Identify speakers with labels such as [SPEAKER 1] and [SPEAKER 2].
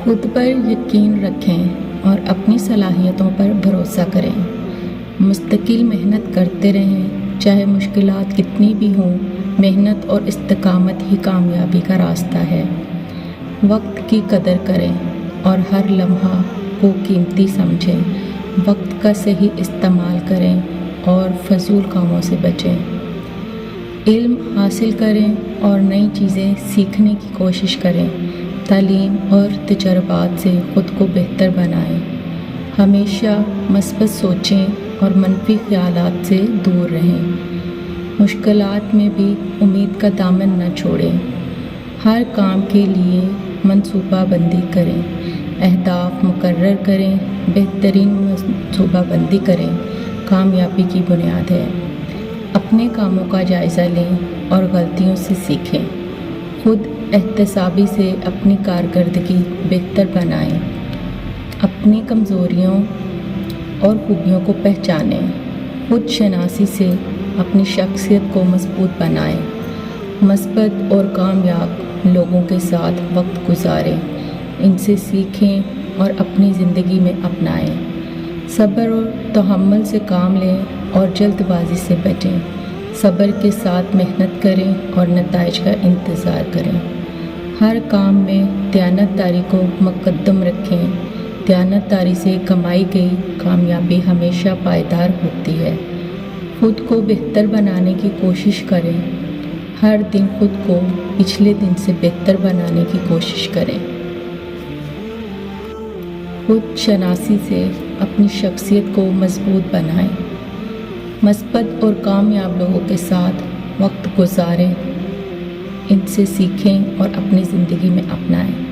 [SPEAKER 1] خود پر یقین رکھیں اور اپنی صلاحیتوں پر بھروسہ کریں۔ مستقل محنت کرتے رہیں، چاہے مشکلات کتنی بھی ہوں۔ محنت اور استقامت ہی کامیابی کا راستہ ہے۔ وقت کی قدر کریں اور ہر لمحہ کو قیمتی سمجھیں۔ وقت کا صحیح استعمال کریں اور فضول کاموں سے بچیں۔ علم حاصل کریں اور نئی چیزیں سیکھنے کی کوشش کریں۔ تعلیم اور تجربات سے خود کو بہتر بنائیں۔ ہمیشہ مثبت سوچیں اور منفی خیالات سے دور رہیں۔ مشکلات میں بھی امید کا دامن نہ چھوڑیں۔ ہر کام کے لیے منصوبہ بندی کریں۔ اہداف مقرر کریں۔ بہترین منصوبہ بندی کریں کامیابی کی بنیاد ہے۔ اپنے کاموں کا جائزہ لیں اور غلطیوں سے سیکھیں۔ خود احتسابی سے اپنی کارکردگی بہتر بنائیں۔ اپنی کمزوریوں اور خوبیوں کو پہچانیں۔ خود شناسی سے اپنی شخصیت کو مضبوط بنائیں۔ مثبت اور کامیاب لوگوں کے ساتھ وقت گزاریں، ان سے سیکھیں اور اپنی زندگی میں اپنائیں۔ صبر اور تحمل سے کام لیں اور جلد بازی سے بچیں۔ صبر کے ساتھ محنت کریں اور نتائج کا انتظار کریں۔ ہر کام میں دیانت داری کو مقدم رکھیں۔ دیانت داری سے کمائی گئی کامیابی ہمیشہ پائیدار ہوتی ہے۔ خود کو بہتر بنانے کی کوشش کریں۔ ہر دن خود کو پچھلے دن سے بہتر بنانے کی کوشش کریں۔ خود شناسی سے اپنی شخصیت کو مضبوط بنائیں۔ مثبت اور کامیاب لوگوں کے ساتھ وقت گزاریں، ان سے سیکھیں اور اپنی زندگی میں اپنائیں۔